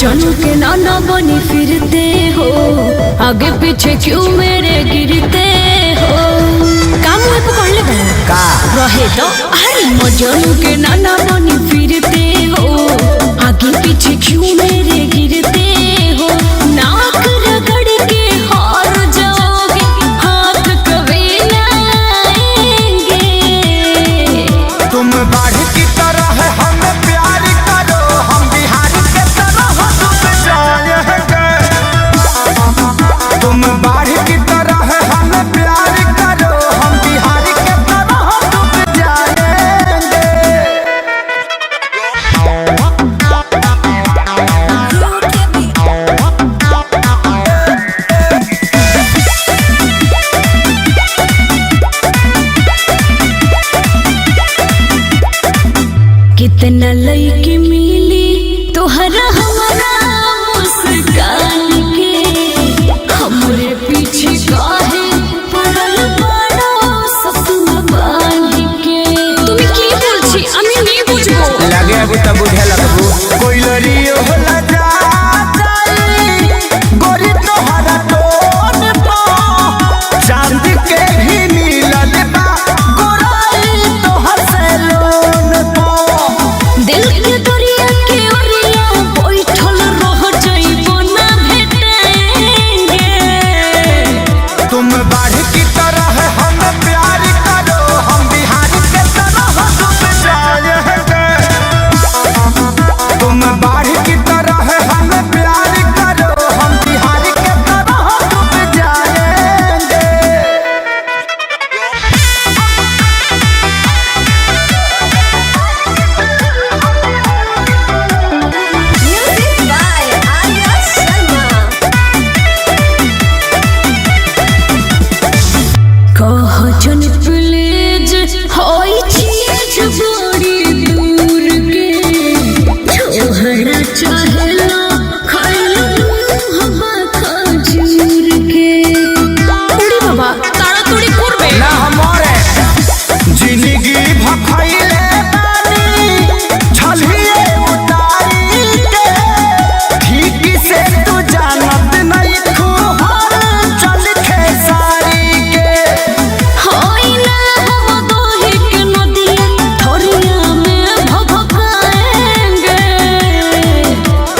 मजनू के नाना बनी फिरते हो, आगे पीछे क्यों मेरे गिरते हो। काम हुए पकड़ ले का रहे तो। अरे मजनू के नाना बनी फिरते हो, आगे पीछे क्यों मेरे गिरते हो। नाक रगड़ के हार जाओगे, हाथ कभी ना आएंगे। तुम बाढ़ की तरह हमें प्यार करो, हम बिहार के तरह डूब जाएंगे। तुम बाढ़ की तरह हमें प्यार करो, हम बिहार के तरह डूब जाएंगे। कितना लईकी मिली तोहरा हमारा मुस्कान के, हमरे पीछे काहे पड़ल बड़ो सपना बांध के। তুমি কি বলছি আমি नहीं বুঝবো। लगे अब तब बुझे लगबू कोई लड़ियो होला जा जाई, गोरी तोहरा टोन पा चांद के भी मिलल बा गोराई तोहर से लोन पा। दिल के दरिया के ओरिया बैठल रह जाइबो ना भेटेंगे। तुम बाढ़ की तरह हमें प्यार करो, हम बिहार के तरह डूब जाएंगे। तुम बाढ़ की तरह हमें प्यार करो, हम बिहार के तरह डूब जाएंगे। Music by Arya Sharma. कह जन प्लीज होई चीज बड़ी दूर के, छोहरा चाहेला खाइला हवा खजूर के। उड़ी बाबा ताड़ाताड़ी करबे ना हमारे जिंदगी भखैले बानी छलिए उतारी के, ठीक से तू जानत नहीं खुहार चल खेसारी के। होई ना हम दोहे के नदिया थोरिया में भभकाएंगे।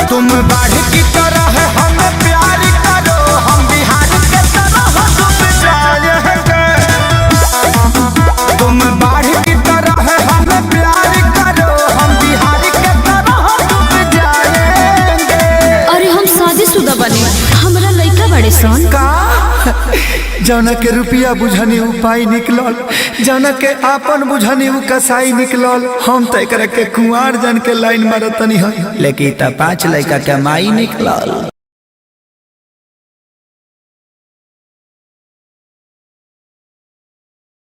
तुम बाढ़ की तरह हमें प्यार करो, हम बिहार के तरह डूब जाएंगे। तुम बाढ़ की तरह हमें प्यार करो, हम बिहार के तरह डूब जाएंगे। अरे हम शादीशुदा बने, हमरा लइका बड़े सन। का जौना के रुपया बुझनी उपाय निकलल, जौना के आपन बुझनी उ कसाई निकलल। हम तो एकरा के कुंवार जन के लाइन मारतनी है, लेकिन 5 लड़का के माई निकलल।